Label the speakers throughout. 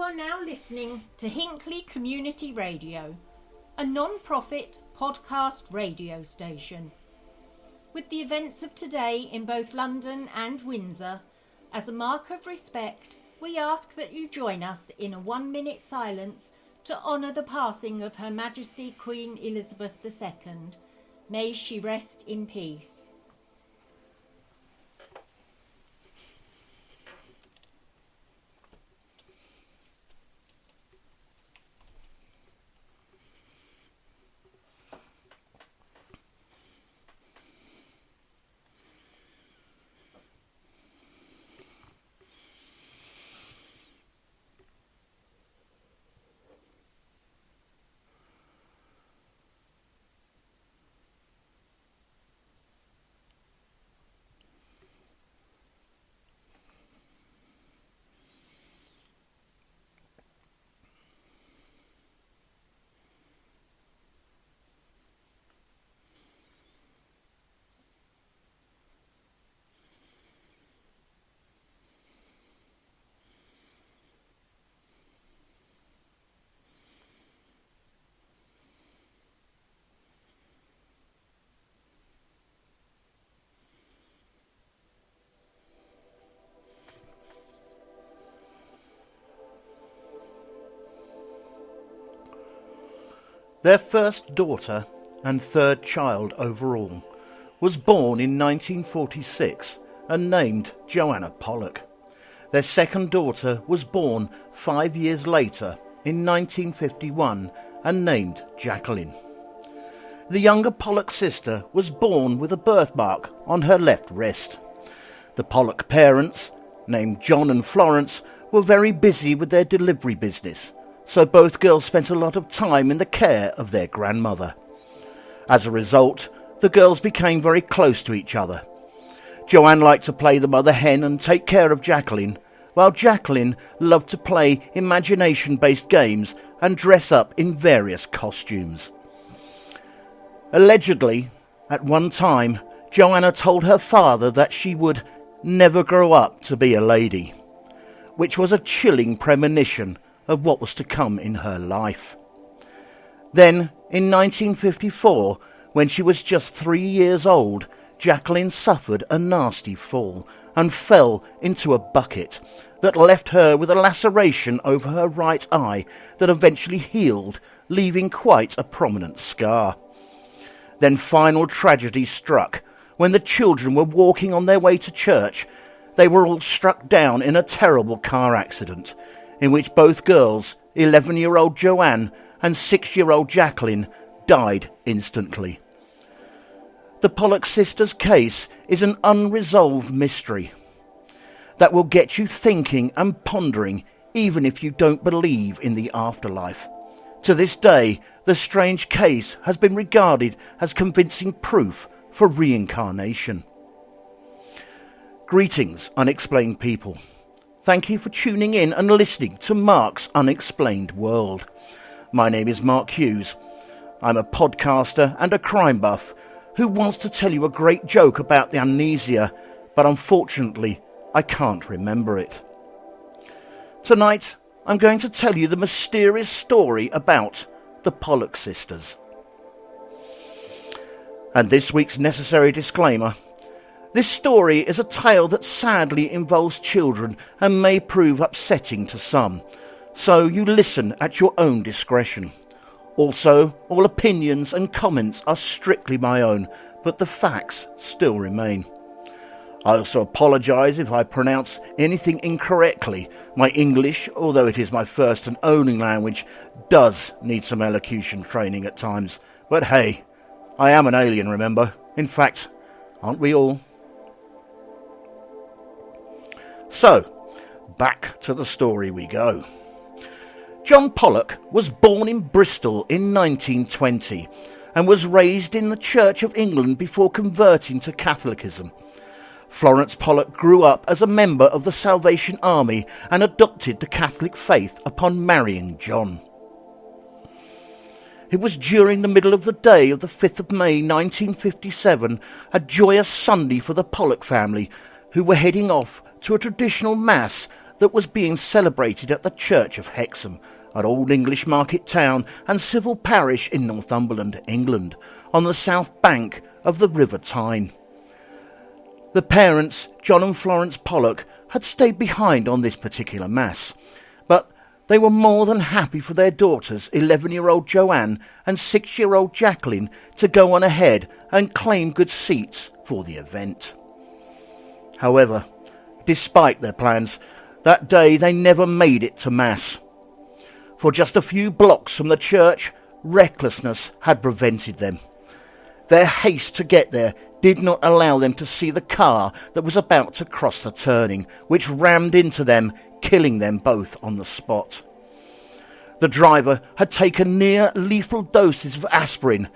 Speaker 1: are now listening to Hinckley Community Radio, a non-profit podcast radio station. With the events of today in both London and Windsor, as a mark of respect, we ask that you join us in a 1-minute silence to honour the passing of Her Majesty Queen Elizabeth II. May she rest in peace.
Speaker 2: Their first daughter and third child overall was born in 1946 and named Joanna Pollock. Their second daughter was born 5 years later in 1951 and named Jacqueline. The younger Pollock sister was born with a birthmark on her left wrist. The Pollock parents, named John and Florence, were very busy with their delivery business, so both girls spent a lot of time in the care of their grandmother. As a result, the girls became very close to each other. Joanne liked to play the mother hen and take care of Jacqueline, while Jacqueline loved to play imagination-based games and dress up in various costumes. Allegedly, at one time, Joanna told her father that she would never grow up to be a lady, which was a chilling premonition of what was to come in her life. Then, in 1954, when she was just 3 years old, Jacqueline suffered a nasty fall and fell into a bucket that left her with a laceration over her right eye that eventually healed, leaving quite a prominent scar. Then final tragedy struck when the children were walking on their way to church. They were all struck down in a terrible car accident, in which both girls, 11-year-old Joanne and 6-year-old Jacqueline, died instantly. The Pollock sisters' case is an unresolved mystery that will get you thinking and pondering even if you don't believe in the afterlife. To this day, the strange case has been regarded as convincing proof for reincarnation. Greetings, unexplained people. Thank you for tuning in and listening to Mark's Unexplained World. My name is Mark Hughes. I'm a podcaster and a crime buff who wants to tell you a great joke about the amnesia, but unfortunately I can't remember it. Tonight I'm going to tell you the mysterious story about the Pollock sisters. And this week's necessary disclaimer: this story is a tale that sadly involves children and may prove upsetting to some, so you listen at your own discretion. Also, all opinions and comments are strictly my own, but the facts still remain. I also apologise if I pronounce anything incorrectly. My English, although it is my first and only language, does need some elocution training at times. But hey, I am an alien, remember? In fact, aren't we all? So, back to the story we go. John Pollock was born in Bristol in 1920 and was raised in the Church of England before converting to Catholicism. Florence Pollock grew up as a member of the Salvation Army and adopted the Catholic faith upon marrying John. It was during the middle of the day of the 5th of May 1957, a joyous Sunday for the Pollock family, who were heading off to a traditional mass that was being celebrated at the Church of Hexham, an Old English market town and civil parish in Northumberland, England, on the south bank of the River Tyne. The parents, John and Florence Pollock, had stayed behind on this particular mass, but they were more than happy for their daughters, 11-year-old Joanna and 6-year-old Jacqueline, to go on ahead and claim good seats for the event. However, despite their plans, that day they never made it to Mass. For just a few blocks from the church, recklessness had prevented them. Their haste to get there did not allow them to see the car that was about to cross the turning, which rammed into them, killing them both on the spot. The driver had taken near lethal doses of aspirin,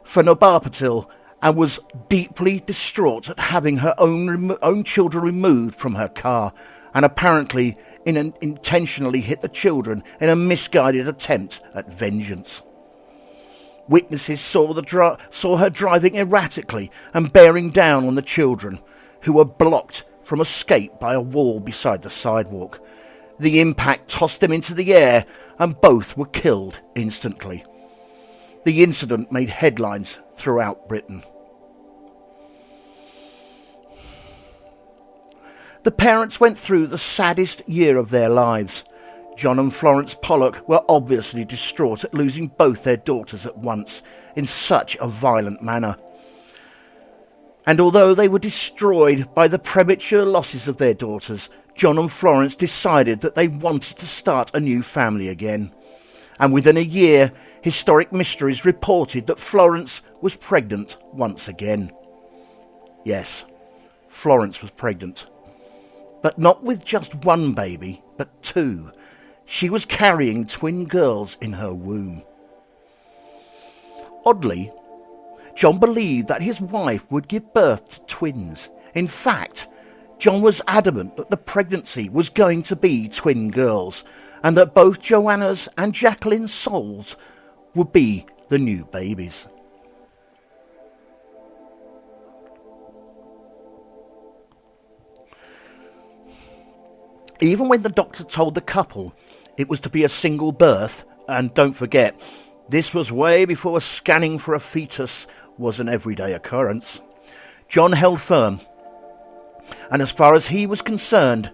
Speaker 2: phenobarbital, and was deeply distraught at having her own children removed from her car, and apparently intentionally hit the children in a misguided attempt at vengeance. Witnesses saw her driving erratically and bearing down on the children, who were blocked from escape by a wall beside the sidewalk. The impact tossed them into the air, and both were killed instantly. The incident made headlines throughout Britain. The parents went through the saddest year of their lives. John and Florence Pollock were obviously distraught at losing both their daughters at once in such a violent manner. And although they were destroyed by the premature losses of their daughters, John and Florence decided that they wanted to start a new family again. And within a year, Historic Mysteries reported that Florence was pregnant once again. Yes, Florence was pregnant. But not with just one baby, but two. She was carrying twin girls in her womb. Oddly, John believed that his wife would give birth to twins. In fact, John was adamant that the pregnancy was going to be twin girls, and that both Joanna's and Jacqueline's souls would be the new babies. Even when the doctor told the couple it was to be a single birth, and don't forget, this was way before scanning for a fetus was an everyday occurrence, John held firm. And as far as he was concerned,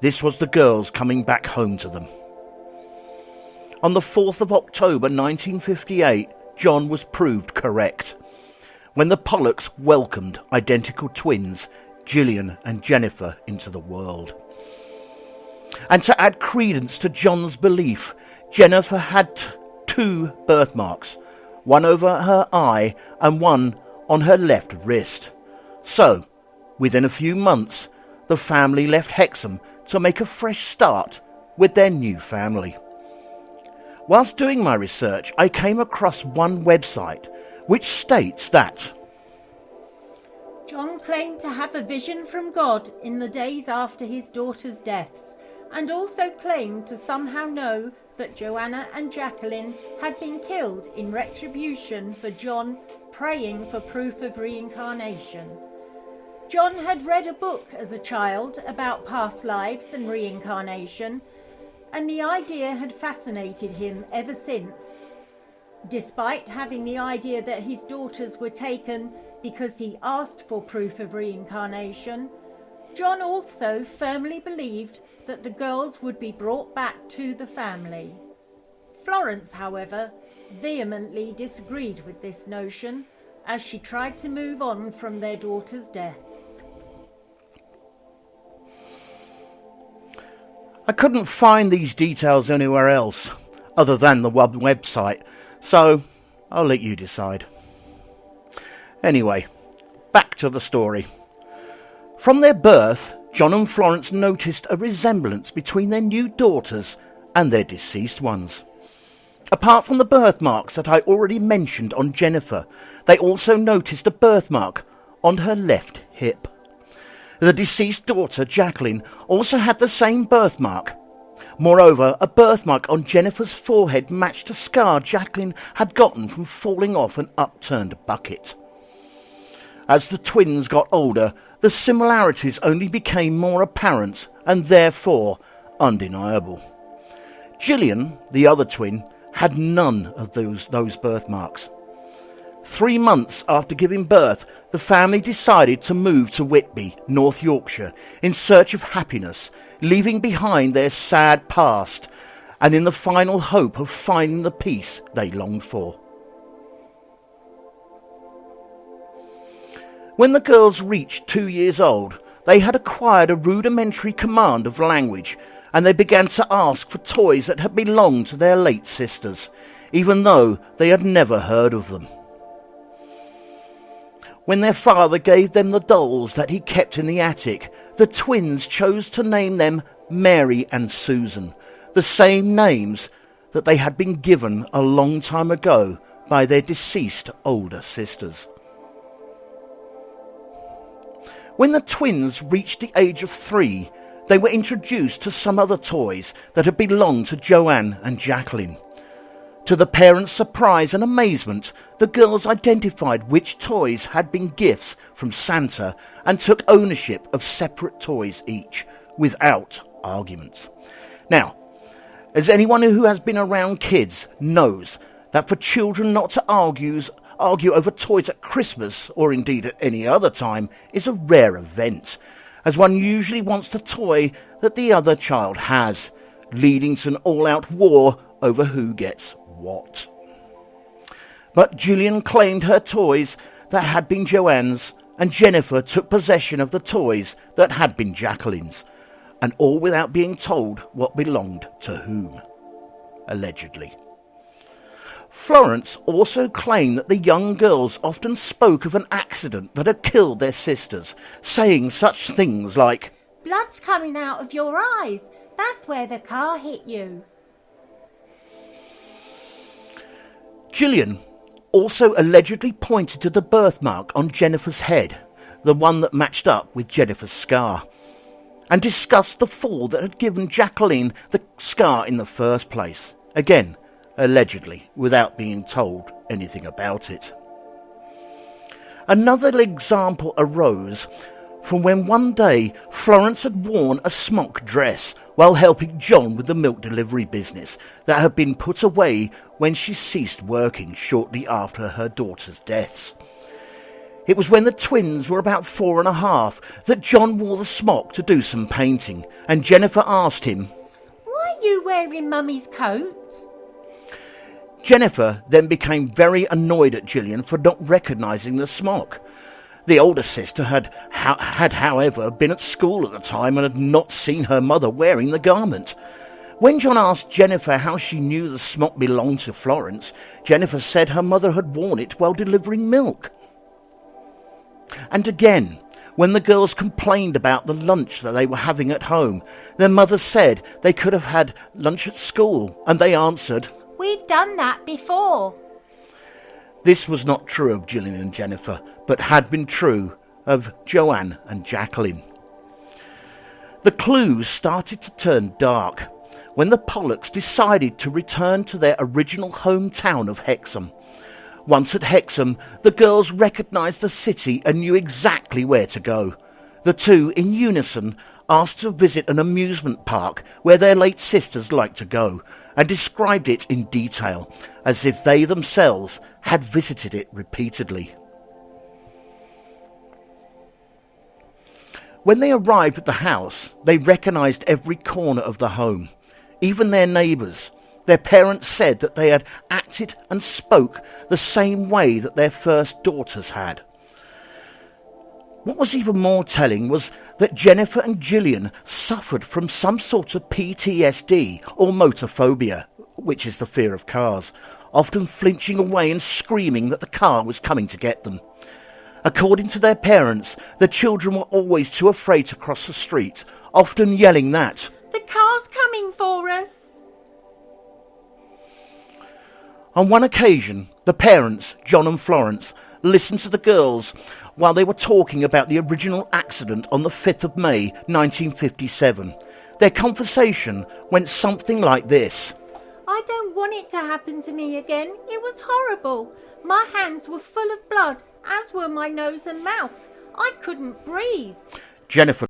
Speaker 2: this was the girls coming back home to them. On the 4th of October 1958, John was proved correct, when the Pollocks welcomed identical twins, Gillian and Jennifer, into the world. And to add credence to John's belief, Jennifer had two birthmarks, one over her eye and one on her left wrist. So, within a few months, the family left Hexham to make a fresh start with their new family. Whilst doing my research, I came across one website which states that
Speaker 1: John claimed to have a vision from God in the days after his daughters' deaths, and also claimed to somehow know that Joanna and Jacqueline had been killed in retribution for John praying for proof of reincarnation. John had read a book as a child about past lives and reincarnation, and the idea had fascinated him ever since. Despite having the idea that his daughters were taken because he asked for proof of reincarnation, John also firmly believed that the girls would be brought back to the family. Florence, however, vehemently disagreed with this notion as she tried to move on from their daughters' deaths.
Speaker 2: I couldn't find these details anywhere else other than the website, so I'll let you decide. Anyway, back to the story. From their birth, John and Florence noticed a resemblance between their new daughters and their deceased ones. Apart from the birthmarks that I already mentioned on Jennifer, they also noticed a birthmark on her left hip. The deceased daughter, Jacqueline, also had the same birthmark. Moreover, a birthmark on Jennifer's forehead matched a scar Jacqueline had gotten from falling off an upturned bucket. As the twins got older, the similarities only became more apparent, and therefore undeniable. Gillian, the other twin, had none of those birthmarks. 3 months after giving birth, the family decided to move to Whitby, North Yorkshire, in search of happiness, leaving behind their sad past and in the final hope of finding the peace they longed for. When the girls reached 2 years old, they had acquired a rudimentary command of language, and they began to ask for toys that had belonged to their late sisters, even though they had never heard of them. When their father gave them the dolls that he kept in the attic, the twins chose to name them Mary and Susan, the same names that they had been given a long time ago by their deceased older sisters. When the twins reached the age of 3, they were introduced to some other toys that had belonged to Joanna and Jacqueline. To the parents' surprise and amazement, the girls identified which toys had been gifts from Santa and took ownership of separate toys each, without arguments. Now, as anyone who has been around kids knows that for children not to argue over toys at Christmas, or indeed at any other time, is a rare event, as one usually wants the toy that the other child has, leading to an all-out war over who gets what. But Gillian claimed her toys that had been Joanne's, and Jennifer took possession of the toys that had been Jacqueline's, and all without being told what belonged to whom, allegedly. Florence also claimed that the young girls often spoke of an accident that had killed their sisters, saying such things like,
Speaker 1: "Blood's coming out of your eyes. That's where the car hit you."
Speaker 2: Gillian also allegedly pointed to the birthmark on Jennifer's head, the one that matched up with Jennifer's scar, and discussed the fall that had given Jacqueline the scar in the first place, again, allegedly, without being told anything about it. Another example arose from when one day Florence had worn a smock dress while helping John with the milk delivery business that had been put away when she ceased working shortly after her daughter's deaths. It was when the twins were about 4 and a half that John wore the smock to do some painting, and Jennifer asked him,
Speaker 1: "Why are you wearing Mummy's coat?"
Speaker 2: Jennifer then became very annoyed at Gillian for not recognising the smock. The older sister had, however, been at school at the time and had not seen her mother wearing the garment. When John asked Jennifer how she knew the smock belonged to Florence, Jennifer said her mother had worn it while delivering milk. And again, when the girls complained about the lunch that they were having at home, their mother said they could have had lunch at school, and they answered,
Speaker 1: "We've done that before."
Speaker 2: This was not true of Gillian and Jennifer, but had been true of Joanna and Jacqueline. The clues started to turn dark when the Pollocks decided to return to their original hometown of Hexham. Once at Hexham, the girls recognised the city and knew exactly where to go. The two, in unison, asked to visit an amusement park where their late sisters liked to go, and described it in detail, as if they themselves had visited it repeatedly. When they arrived at the house, they recognised every corner of the home, even their neighbours. Their parents said that they had acted and spoke the same way that their first daughters had. What was even more telling was that Jennifer and Gillian suffered from some sort of PTSD or motophobia, which is the fear of cars, often flinching away and screaming that the car was coming to get them. According to their parents, the children were always too afraid to cross the street, often yelling that,
Speaker 1: "The car's coming for us."
Speaker 2: On one occasion, the parents, John and Florence, listened to the girls while they were talking about the original accident on the 5th of May 1957. Their conversation went something like this.
Speaker 1: "I don't want it to happen to me again. It was horrible. My hands were full of blood, as were my nose and mouth. I couldn't breathe."
Speaker 2: Jennifer